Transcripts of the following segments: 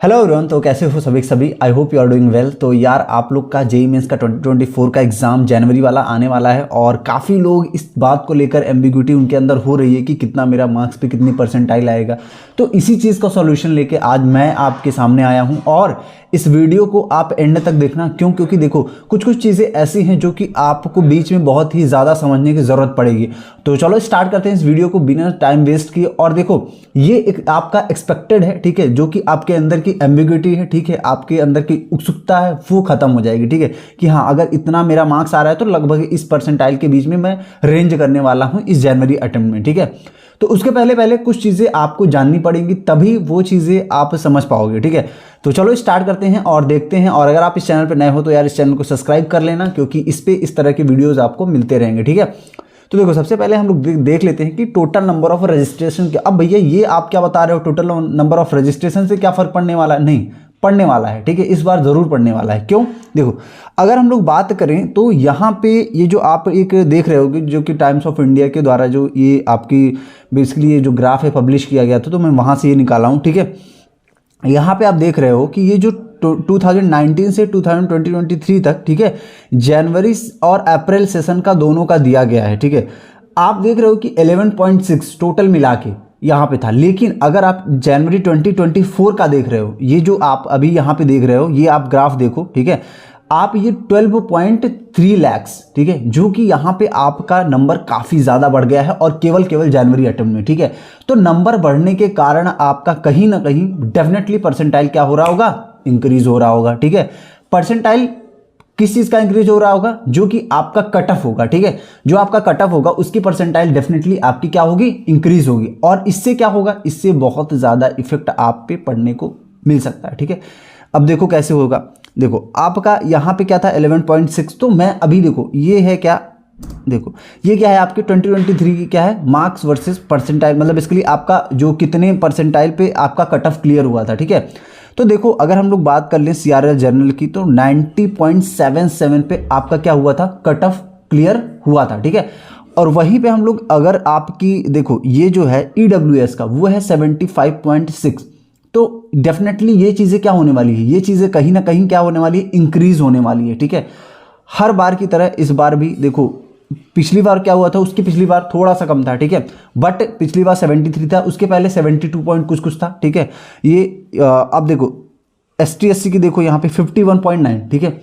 Hello everyone. तो कैसे हो सभी I hope you are doing well. तो यार आप लोग का जेईई मेंस का 2024 का एग्जाम जनवरी वाला आने वाला है और काफ़ी लोग इस बात को लेकर एम्बिग्यूटी उनके अंदर हो रही है कि कितना मेरा मार्क्स पे कितनी परसेंटाइल आएगा। तो इसी चीज़ का सॉल्यूशन लेके आज मैं आपके सामने आया हूं और इस वीडियो को आप एंड तक देखना। क्योंकि देखो कुछ चीज़ें ऐसी हैं जो कि आपको बीच में बहुत ही ज़्यादा समझने की ज़रूरत पड़ेगी। तो चलो स्टार्ट करते हैं इस वीडियो को बिना टाइम वेस्ट किए। और देखो ये एक आपका एक्सपेक्टेड है, ठीक है, जो कि आपके अंदर की एम्बिग्यूटी है, ठीक है, आपके अंदर की उत्सुकता है वो खत्म हो जाएगी, ठीक है, कि हाँ अगर इतना मेरा मार्क्स आ रहा है तो लगभग इस परसेंटाइल के बीच में मैं रेंज करने वाला हूँ इस जनवरी अटेम्प्ट में, ठीक है। तो उसके पहले कुछ चीज़ें आपको जाननी पड़ेंगी तभी वो चीज़ें आप समझ पाओगे, ठीक है। तो चलो स्टार्ट करते हैं और देखते हैं। और अगर आप इस चैनल पर नए हो तो यार इस चैनल को सब्सक्राइब कर लेना, क्योंकि इस पे इस तरह के वीडियोस आपको मिलते रहेंगे, ठीक है। तो देखो सबसे पहले हम लोग देख लेते हैं कि टोटल नंबर ऑफ रजिस्ट्रेशन क्या। अब भैया ये आप क्या बता रहे हो, टोटल नंबर ऑफ रजिस्ट्रेशन से क्या फर्क पड़ने वाला है? नहीं पढ़ने वाला है, ठीक है, इस बार जरूर पढ़ने वाला है। क्यों? देखो अगर हम लोग बात करें तो यहाँ पे ये जो आप एक देख रहे होगे जो कि टाइम्स ऑफ इंडिया के द्वारा जो ये आपकी बेसिकली ये जो ग्राफ है पब्लिश किया गया था, तो मैं वहाँ से ये निकाला हूँ, ठीक है। यहाँ पे आप देख रहे हो कि ये जो 2019 से 2023 तक, ठीक है, जनवरी और अप्रैल सेशन का दोनों का दिया गया है, ठीक है। आप देख रहे हो कि 11.6 टोटल मिला के यहाँ पे था। लेकिन अगर आप जनवरी 2024 का देख रहे हो, ये जो आप अभी यहाँ पे देख रहे हो, ये आप ग्राफ देखो, ठीक है, आप ये 12.3 लाख, ठीक है, जो कि यहाँ पे आपका नंबर काफ़ी ज़्यादा बढ़ गया है और केवल जनवरी अटेम्प्ट में, ठीक है। तो नंबर बढ़ने के कारण आपका कहीं ना कहीं डेफिनेटली परसेंटाइल क्या हो रहा होगा, इंक्रीज हो रहा होगा, ठीक है। परसेंटाइल किस चीज़ का इंक्रीज हो रहा होगा? जो कि आपका कट ऑफ होगा, ठीक है, जो आपका कट ऑफ होगा उसकी परसेंटाइल डेफिनेटली आपकी क्या होगी, इंक्रीज होगी। और इससे क्या होगा, इससे बहुत ज़्यादा इफेक्ट आप पे पड़ने को मिल सकता है, ठीक है। अब देखो कैसे होगा। देखो आपका यहाँ पे क्या था 11.6, तो मैं अभी देखो ये है क्या, देखो ये क्या है आपके 2023 की क्या है, मार्क्स वर्सेस परसेंटाइल, मतलब बेसिकली आपका जो कितने परसेंटाइल पे आपका कट ऑफ क्लियर हुआ था, ठीक है। तो देखो अगर हम लोग बात कर लें सीआरएल जनरल की तो 90.77 पे आपका क्या हुआ था, कट ऑफ क्लियर हुआ था, ठीक है। और वहीं पे हम लोग अगर आपकी देखो ये जो है ईडब्ल्यूएस का वो है 75.6, तो डेफिनेटली ये चीज़ें क्या होने वाली है, ये चीज़ें कहीं ना कहीं क्या होने वाली है, इंक्रीज होने वाली है, ठीक है। हर बार की तरह इस बार भी देखो पिछली बार क्या हुआ था, उसकी पिछली बार थोड़ा सा कम था, ठीक है, बट पिछली बार 73 था, उसके पहले 72 पॉइंट कुछ था, ठीक है। ये अब देखो ST/SC की देखो यहाँ पे 51.9, ठीक है।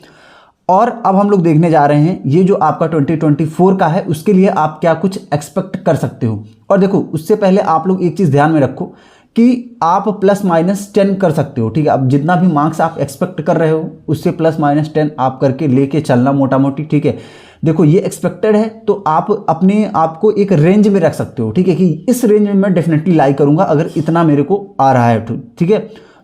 और अब हम लोग देखने जा रहे हैं ये जो आपका 2024 का है उसके लिए आप क्या कुछ एक्सपेक्ट कर सकते हो। और देखो उससे पहले आप लोग एक चीज़ ध्यान में रखो कि आप +-10 कर सकते हो, ठीक है। अब जितना भी मार्क्स आप एक्सपेक्ट कर रहे हो उससे +-10 आप करके लेके चलना मोटा मोटी, ठीक है। देखो ये एक्सपेक्टेड है तो आप अपने आप को एक रेंज में रख सकते हो, ठीक है, कि इस रेंज में मैं डेफिनेटली लाई करूंगा अगर इतना मेरे को आ रहा है, ठीक है।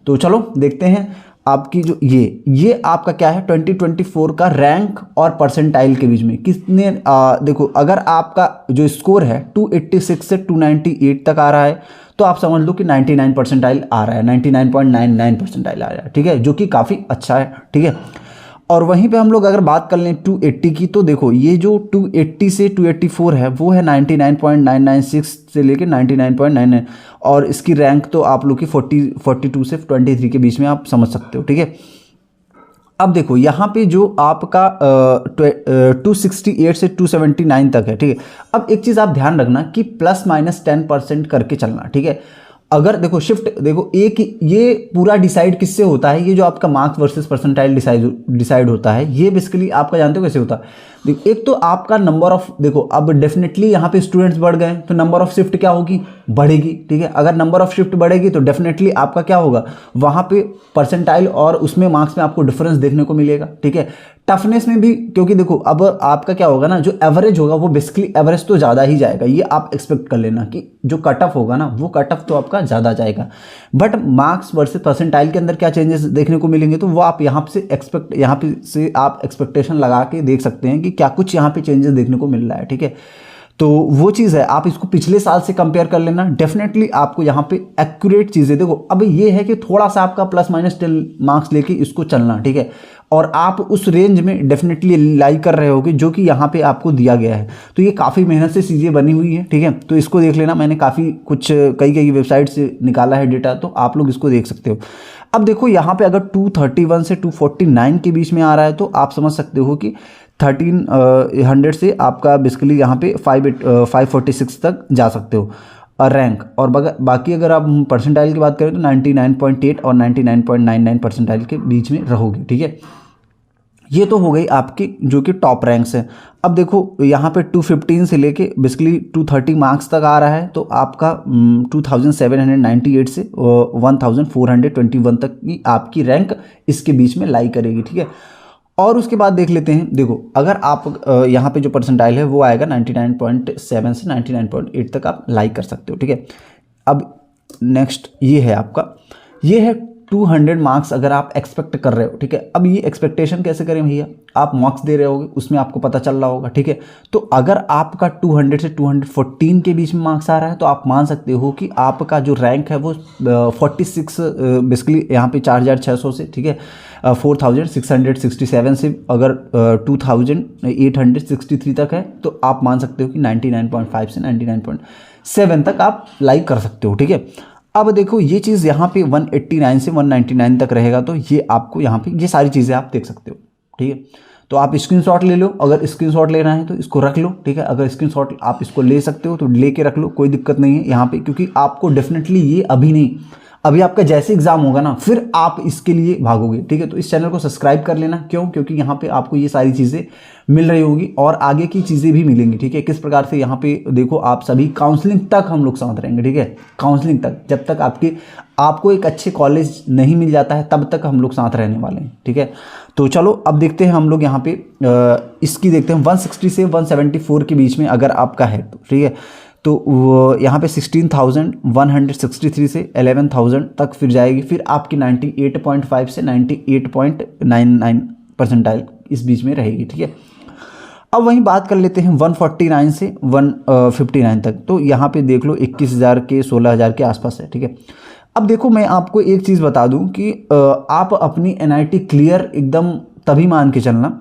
तो चलो देखते हैं आपकी जो ये आपका क्या है 2024 का रैंक और परसेंटाइल के बीच में कितने देखो अगर आपका जो स्कोर है 286 से 298 तक आ रहा है तो आप समझ लो कि 99 परसेंटाइल आ रहा है, 99.99 परसेंटाइल आ रहा है, ठीक है, जो कि काफ़ी अच्छा है, ठीक है। और वहीं पे हम लोग अगर बात कर लें 280 की तो देखो ये जो 280 से 284 है वो है 99.996 से लेके 99.99, और इसकी रैंक तो आप लोग की 42 से 23 के बीच में आप समझ सकते हो, ठीक है। अब देखो यहाँ पे जो आपका 268 से 279 तक है, ठीक है। अब एक चीज़ आप ध्यान रखना कि +-10% करके चलना, ठीक है। अगर देखो शिफ्ट देखो एक ये पूरा डिसाइड किससे होता है, ये जो आपका मार्क्स वर्सेस परसेंटाइल डिसाइड होता है, ये बेसिकली आपका जानते हो कैसे होता है। देखो एक तो आपका नंबर ऑफ, देखो अब डेफिनेटली यहाँ पे स्टूडेंट्स बढ़ गए तो नंबर ऑफ शिफ्ट क्या होगी, बढ़ेगी, ठीक है। अगर नंबर ऑफ शिफ्ट बढ़ेगी तो डेफिनेटली आपका क्या होगा, वहाँ पे परसेंटाइल और उसमें मार्क्स में आपको डिफरेंस देखने को मिलेगा, ठीक है। टफनेस में भी, क्योंकि देखो अब आपका क्या होगा ना, जो एवरेज होगा वो बेसिकली एवरेज तो ज़्यादा ही जाएगा, ये आप एक्सपेक्ट कर लेना कि जो कट ऑफ होगा ना वो कट ऑफ तो आपका ज़्यादा जाएगा। बट मार्क्स वर्सेस परसेंटाइल के अंदर क्या चेंजेस देखने को मिलेंगे तो वो आप यहाँ पे से आप एक्सपेक्टेशन लगा के देख सकते हैं कि क्या कुछ यहाँ पे चेंजेस देखने को मिल रहा है, ठीक है। तो वो चीज़ है, आप इसको पिछले साल से कंपेयर कर लेना, डेफिनेटली आपको यहाँ पे एक्यूरेट चीज़ें देखो। अब ये है कि थोड़ा सा आपका +-10 मार्क्स लेके इसको चलना, ठीक है, और आप उस रेंज में डेफिनेटली लाई कर रहे होगे जो कि यहाँ पे आपको दिया गया है। तो ये काफ़ी मेहनत से चीज़ें बनी हुई है, ठीक है। तो इसको देख लेना, मैंने काफ़ी कुछ कई वेबसाइट से निकाला है डेटा, तो आप लोग इसको देख सकते हो। अब देखो यहाँ पे अगर 231 से 249 के बीच में आ रहा है तो आप समझ सकते हो कि 1300 से आपका बेसिकली यहाँ पे 546 तक जा सकते हो रैंक। और बाकी अगर आप परसेंटाइल की बात करें तो 99.8 और 99.99 परसेंटाइल के बीच में रहोगे, ठीक है। ये तो हो गई आपकी जो कि टॉप रैंक्स है। अब देखो यहाँ पे 215 से लेके बेसिकली 230 मार्क्स तक आ रहा है तो आपका 2798 से 1421 तक की आपकी रैंक इसके बीच में लाई करेगी, ठीक है। और उसके बाद देख लेते हैं, देखो अगर आप यहाँ पे जो परसेंटाइल है वो आएगा 99.7 से 99.8 तक आप लाइक कर सकते हो, ठीक है। अब नेक्स्ट ये है आपका, ये है 200 मार्क्स अगर आप एक्सपेक्ट कर रहे हो, ठीक है। अब ये एक्सपेक्टेशन कैसे करें भैया, आप मार्क्स दे रहे होगे उसमें आपको पता चल रहा होगा, ठीक है। तो अगर आपका 200 से 214 के बीच में मार्क्स आ रहा है तो आप मान सकते हो कि आपका जो रैंक है वो 46 बेसिकली यहाँ पे 4600 से, ठीक है, 4667 से अगर 2863 तक है तो आप मान सकते हो कि 99.5 से 99.7 तक आप लाइक कर सकते हो, ठीक है। अब देखो ये चीज़ यहाँ पे 189 से 199 तक रहेगा तो ये आपको यहाँ पे ये सारी चीज़ें आप देख सकते हो, ठीक है। तो आप स्क्रीनशॉट ले लो, अगर स्क्रीनशॉट लेना है तो इसको रख लो, ठीक है। अगर स्क्रीनशॉट आप इसको ले सकते हो तो लेके रख लो, कोई दिक्कत नहीं है यहाँ पे, क्योंकि आपको डेफिनेटली ये अभी नहीं, अभी आपका जैसे एग्जाम होगा ना फिर आप इसके लिए भागोगे, ठीक है। तो इस चैनल को सब्सक्राइब कर लेना, क्यों, क्योंकि यहाँ पे आपको ये सारी चीज़ें मिल रही होगी और आगे की चीज़ें भी मिलेंगी, ठीक है। किस प्रकार से यहाँ पे देखो आप सभी काउंसलिंग तक हम लोग साथ रहेंगे, ठीक है। काउंसलिंग तक, जब तक आपको एक अच्छे कॉलेज नहीं मिल जाता है तब तक हम लोग साथ रहने वाले हैं, ठीक है। तो चलो अब देखते हैं हम लोग यहाँ पे इसकी देखते हैं 160 से 174 के बीच में अगर आपका है तो, ठीक है। तो यहाँ पे 16,163 से 11,000 तक फिर जाएगी, फिर आपकी 98.5 से 98.99 परसेंटाइल इस बीच में रहेगी, ठीक है। अब वहीं बात कर लेते हैं 149 से 159 तक, तो यहाँ पे देख लो 21,000 के 16,000 के आसपास है, ठीक है। अब देखो मैं आपको एक चीज़ बता दूं कि आप अपनी NIT क्लियर एकदम तभी मान के चलना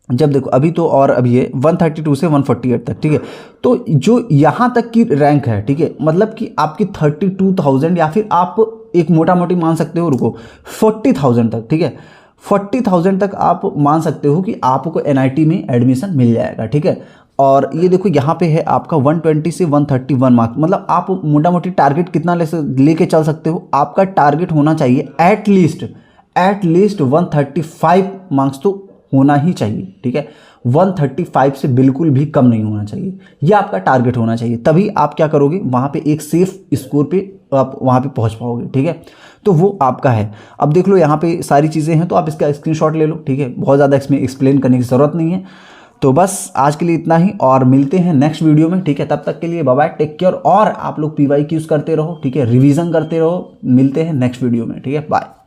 जब देखो अभी तो और अभी है 132 से 148 तक, ठीक है। तो जो यहाँ तक की रैंक है, ठीक है, मतलब कि आपकी 32,000 या फिर आप एक मोटा मोटी मान सकते हो, रुको 40,000 तक, ठीक है, 40,000 तक आप मान सकते हो कि आपको NIT में एडमिशन मिल जाएगा, ठीक है। और ये देखो यहाँ पे है आपका 120 से 131 मार्क्स, मतलब आप मोटा मोटी टारगेट कितना लेके चल सकते हो, आपका टारगेट होना चाहिए एटलीस्ट 135 मार्क्स तो होना ही चाहिए, ठीक है। 135 से बिल्कुल भी कम नहीं होना चाहिए, यह आपका टारगेट होना चाहिए, तभी आप क्या करोगे वहाँ पे एक सेफ स्कोर पे आप वहाँ पे पहुँच पाओगे, ठीक है। तो वो आपका है। अब देख लो यहाँ पे सारी चीज़ें हैं तो आप इसका स्क्रीनशॉट ले लो, ठीक है। बहुत ज़्यादा इसमें एक्सप्लेन करने की ज़रूरत नहीं है। तो बस आज के लिए इतना ही और मिलते हैं नेक्स्ट वीडियो में, ठीक है। तब तक के लिए बाय बाय, टेक केयर, और आप लोग PYQs करते रहो, ठीक है, रिवीजन करते रहो। मिलते हैं नेक्स्ट वीडियो में, ठीक है, बाय।